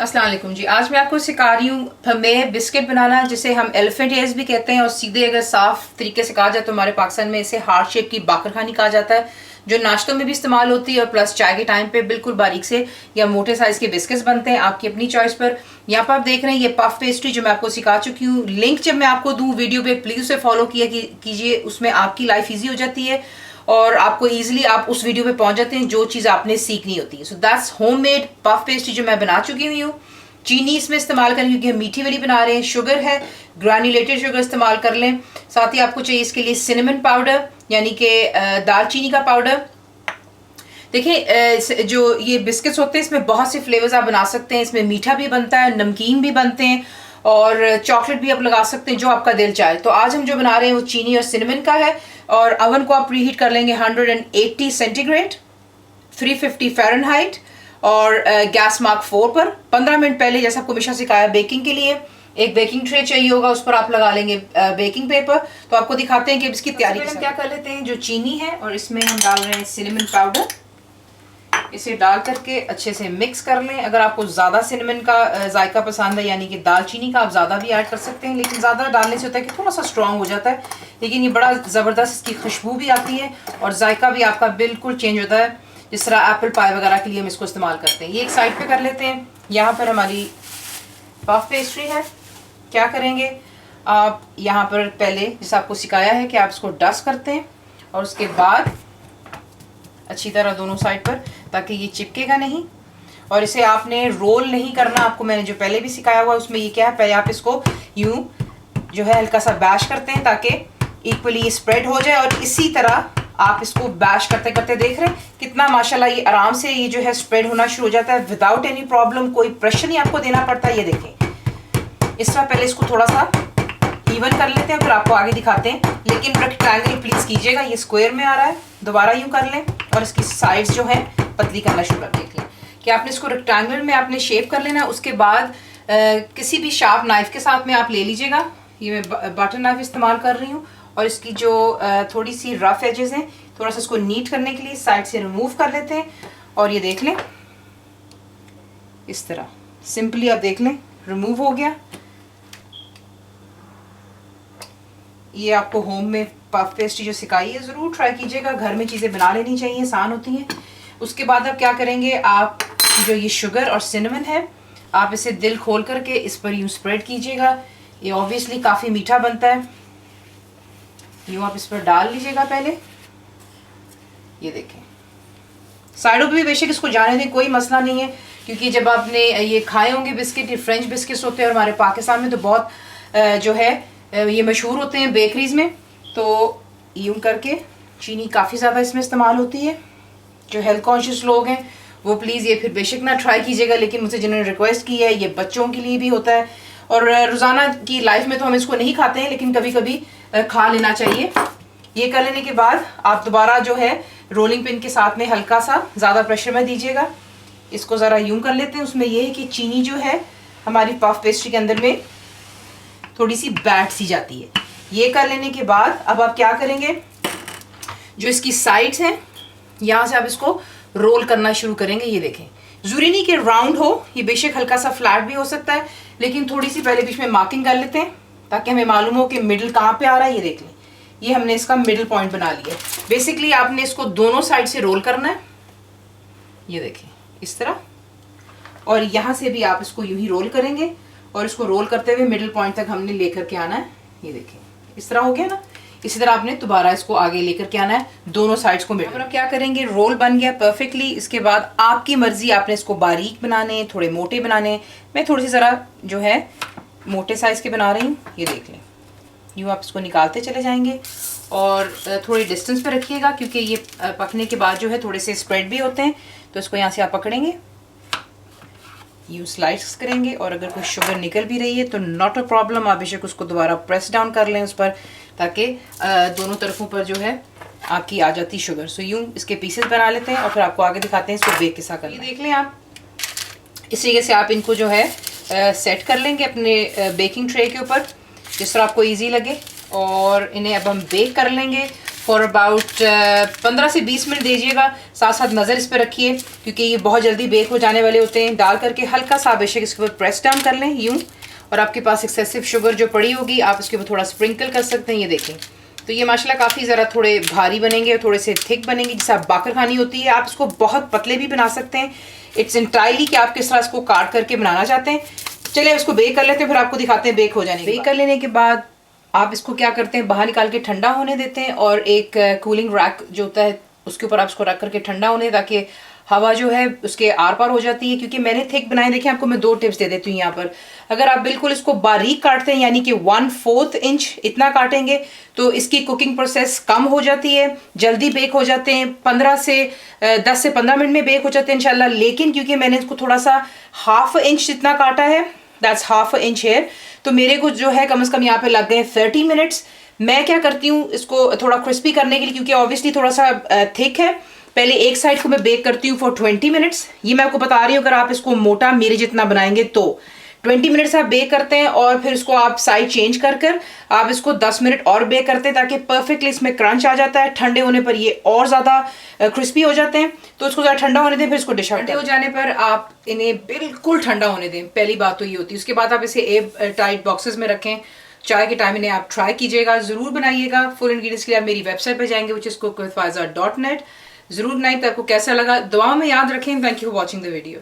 अस्सलाम वालेकुम जी। आज मैं आपको सिखा रही हूँ फमे बिस्किट बनाना, जिसे हम एलिफेंट ईयर्स भी कहते हैं और सीधे अगर साफ तरीके से कहा जाए तो हमारे पाकिस्तान में इसे हार्ट शेप की बाकरखानी कहा जाता है, जो नाश्तों में भी इस्तेमाल होती है और प्लस चाय के टाइम पे बिल्कुल बारीक से या मोटे साइज के बिस्किट्स बनते हैं आपकी अपनी चॉइस पर। यहाँ पर आप देख रहे हैं ये पफ पेस्ट्री जो मैं आपको सिखा चुकी हूँ। लिंक जब मैं आपको दूँ वीडियो पे प्लीज उसे फॉलो कीजिए, उसमें आपकी लाइफ ईजी हो जाती है और आपको इजीली आप उस वीडियो पे पहुंच जाते हैं जो चीज़ आपने सीखनी होती है। So that's homemade puff pastry जो मैं बना चुकी हुई हूँ। चीनी इसमें इस्तेमाल करें क्योंकि हम मीठी वाली बना रहे हैं। शुगर है, ग्रैन्युलेटेड शुगर इस्तेमाल कर लें। साथ ही आपको चाहिए इसके लिए सिनेमन पाउडर यानी कि दालचीनी का पाउडर। देखिए जो ये बिस्किट्स होते हैं इसमें बहुत से फ्लेवर्स आप बना सकते हैं। इसमें मीठा भी बनता है, नमकीन भी बनते हैं और चॉकलेट भी आप लगा सकते हैं, जो आपका दिल चाहे। तो आज हम जो बना रहे हैं वो चीनी और सिनेमन का है और अवन को आप प्रीहीट कर लेंगे 180 सेंटीग्रेड, 350 फ़ारेनहाइट और गैस मार्क 4 पर 15 मिनट पहले, जैसा आपको हमेशा सिखाया। बेकिंग के लिए एक बेकिंग ट्रे चाहिए होगा, उस पर आप लगा लेंगे बेकिंग पेपर। तो आपको दिखाते हैं कि इसकी तैयारी हम क्या कर लेते हैं। जो चीनी है और इसमें हम डाल रहे हैं सिनेमन पाउडर। इसे डाल करके अच्छे से मिक्स कर लें। अगर आपको ज़्यादा सिनेमन का जायका पसंद है यानी कि दालचीनी का, आप ज़्यादा भी ऐड कर सकते हैं, लेकिन ज़्यादा डालने से होता है कि थोड़ा सा स्ट्रॉन्ग हो जाता है, लेकिन ये बड़ा ज़बरदस्त इसकी खुशबू भी आती है और जायका भी आपका बिल्कुल चेंज होता है, जिस तरह एप्पल पाई वगैरह के लिए हम इसको इस्तेमाल करते हैं। ये एक साइड पर कर लेते हैं। यहाँ पर हमारी पफ पेस्ट्री है। क्या करेंगे आप, यहाँ पर पहले जैसे आपको सिखाया है कि आप इसको डस्ट करते हैं और उसके बाद अच्छी तरह दोनों साइड पर, ताकि ये चिपकेगा नहीं। और इसे आपने रोल नहीं करना, आपको मैंने जो पहले भी सिखाया हुआ उसमें ये क्या है, पहले आप इसको यूं जो है हल्का सा बैश करते हैं ताकि इक्वली स्प्रेड हो जाए और इसी तरह आप इसको बैश करते करते देख रहे हैं कितना माशाल्लाह ये आराम से ये जो है स्प्रेड होना शुरू हो जाता है विदाउट एनी प्रॉब्लम। कोई प्रेशर नहीं आपको देना पड़ता। ये देखें, इस तरह पहले इसको थोड़ा सा इवन कर लेते हैं, फिर आपको आगे दिखाते हैं। लेकिन रेक्टेंगल प्लीज कीजिएगा, ये स्क्वायर में आ रहा है। दोबारा यूं कर लें और इसकी साइड्स जो है पतली करना शुरू कर देख लें कि आपने इसको रेक्टेंगल में आपने शेप कर लेना। उसके बाद किसी भी शार्प नाइफ के साथ में आप ले लीजिएगा। ये मैं बटर नाइफ इस्तेमाल कर रही हूँ और इसकी जो थोड़ी सी रफ एजेस हैं, थोड़ा सा इसको नीट करने के लिए साइड से रिमूव कर लेते हैं और ये देख लें इस तरह सिंपली आप देख लें रिमूव हो गया। ये आपको होम में पफ पेस्ट्री जो सिखाई है ज़रूर ट्राई कीजिएगा। घर में चीज़ें बना लेनी चाहिए, आसान होती हैं। उसके बाद आप क्या करेंगे, आप जो ये शुगर और सिनेमन है आप इसे दिल खोल करके इस पर यूँ स्प्रेड कीजिएगा। ये ऑब्वियसली काफ़ी मीठा बनता है। यूँ आप इस पर डाल लीजिएगा पहले। ये देखें, साइडों पे भी बेशक इसको जाने दें, कोई मसला नहीं है, क्योंकि जब आपने ये खाए होंगे बिस्किट, ये फ्रेंच बिस्किट्स होते हैं और हमारे पाकिस्तान में तो बहुत जो है ये मशहूर होते हैं बेकरीज में। तो यूँ करके चीनी काफ़ी ज़्यादा इसमें इस्तेमाल होती है। जो हेल्थ कॉन्शियस लोग हैं वो प्लीज़ ये फिर बेशक ना ट्राई कीजिएगा, लेकिन मुझसे जिन्होंने रिक्वेस्ट की है, ये बच्चों के लिए भी होता है और रोज़ाना की लाइफ में तो हम इसको नहीं खाते हैं, लेकिन कभी कभी खा लेना चाहिए। ये कर लेने के बाद आप दोबारा जो है रोलिंग पिन के साथ में हल्का सा, ज़्यादा प्रेशर में दीजिएगा। इसको ज़रा यूँ कर लेते हैं। उसमें ये है कि चीनी जो है हमारी पफ पेस्ट्री के अंदर में थोड़ी सी बैठ सी जाती है। ये कर लेने के बाद अब आप क्या करेंगे, जो इसकी साइड्स हैं यहाँ से आप इसको रोल करना शुरू करेंगे। ये देखें, ज़रूरी नहीं कि राउंड हो, ये बेशक हल्का सा फ्लैट भी हो सकता है, लेकिन थोड़ी सी पहले बीच में मार्किंग कर लेते हैं ताकि हमें मालूम हो कि मिडिल कहाँ पे आ रहा है। ये देख लें, ये हमने इसका मिडिल पॉइंट बना लिया। बेसिकली आपने इसको दोनों साइड से रोल करना है। ये देखें इस तरह, और यहाँ से भी आप इसको यूं ही रोल करेंगे और इसको रोल करते हुए मिडिल पॉइंट तक हमने लेकर के आना है। ये देखें इस तरह हो गया ना। इसी तरह आपने दोबारा इसको आगे लेकर के आना है, दोनों साइड्स को मिडिल। अब क्या करेंगे, रोल बन गया परफेक्टली। इसके बाद आपकी मर्जी, आपने इसको बारीक बनाने, थोड़े मोटे बनाने। मैं थोड़ी सी ज़रा जो है मोटे साइज़ के बना रही हूँ। ये देख लें, यूँ आप इसको निकालते चले जाएंगे और थोड़ी डिस्टेंस पे रखिएगा, क्योंकि ये पकने के बाद जो है थोड़े से स्प्रेड भी होते हैं। तो इसको यहाँ से आप पकड़ेंगे, यूँ स्लाइस करेंगे और अगर कोई शुगर निकल भी रही है तो नॉट अ प्रॉब्लम, आप बेशक उसको दोबारा प्रेस डाउन कर लें उस पर, ताकि दोनों तरफों पर जो है आपकी आ जाती शुगर। सो यूँ इसके पीसेस बना लेते हैं और फिर आपको आगे दिखाते हैं इसको बेक कैसा करना है। देख लें आप, इस तरीके से आप इनको जो है सेट कर लेंगे अपने बेकिंग ट्रे के ऊपर, जिस तरह आपको ईजी लगे, और इन्हें अब हम बेक कर लेंगे फॉर अबाउट 15 से 20 मिनट दीजिएगा। साथ साथ नज़र इस पर रखिए क्योंकि ये बहुत जल्दी बेक हो जाने वाले होते हैं। डाल करके हल्का सा बेशक इसके ऊपर प्रेस डाउन कर लें यूँ, और आपके पास एक्सेसिव शुगर जो पड़ी होगी आप इसके ऊपर थोड़ा स्प्रिंकल कर सकते हैं। ये देखें, तो ये माशाल्लाह काफ़ी ज़रा थोड़े भारी बनेंगे और थोड़े से थिक बनेंगे, जिससे आप बाकर खानी होती है। आप इसको बहुत पतले भी बना सकते हैं। इट्स इंटायरली कि आप किस तरह इसको काट करके बनाना चाहते हैं। चलिए इसको बेक कर लेते हैं, फिर आपको दिखाते हैं बेक हो जाने। बेक कर लेने के बाद आप इसको क्या करते हैं, बाहर निकाल के ठंडा होने देते हैं, और एक कूलिंग रैक जो होता है उसके ऊपर आप इसको रख करके ठंडा होने, ताकि हवा जो है उसके आर पार हो जाती है। क्योंकि मैंने थिक बनाए, देखें आपको मैं 2 टिप्स दे देती हूँ यहाँ पर। अगर आप बिल्कुल इसको बारीक काटते हैं, यानी कि 1/4 इंच इतना काटेंगे, तो इसकी कुकिंग प्रोसेस कम हो जाती है, जल्दी बेक हो जाते हैं। 10 से 15 मिनट में बेक हो जाते हैं इंशाल्लाह। लेकिन क्योंकि मैंने इसको थोड़ा सा 1/2 इंच जितना काटा है, दैट्स 1/2 इंच हेयर, तो मेरे को जो है कम से कम यहाँ पे लग गए 30 मिनट्स। मैं क्या करती हूँ इसको थोड़ा क्रिस्पी करने के लिए, क्योंकि ऑब्वियसली थोड़ा सा थिक है, पहले एक साइड को मैं बेक करती हूँ फॉर 20 मिनट्स। ये मैं आपको बता रही हूँ, अगर आप इसको मोटा मेरे जितना बनाएंगे तो 20 मिनट्स आप बेक करते हैं, और फिर इसको आप साइड चेंज कर कर आप इसको 10 मिनट और बेक करते हैं, ताकि परफेक्टली इसमें क्रंच आ जाता है। ठंडे होने पर ये और ज़्यादा क्रिस्पी हो जाते हैं। तो इसको ज़्यादा ठंडा होने दें, फिर इसको डिश आउट। ठंडे हो जाने पर आप इन्हें बिल्कुल ठंडा होने दें, पहली बात तो ये होती है। उसके बाद आप इसे एयर टाइट बॉक्सेस में रखें। चाय के टाइम इन्हें आप ट्राई कीजिएगा, ज़रूर बनाइएगा। फुल इंग्रीडियंट्स के लिए आप मेरी वेबसाइट पर जाएंगे, विच इज़ cookWithFaiza.net। ज़रूर बनाइए। तो आपको कैसा लगा दुआ में याद रखें। Thank you for watching the video.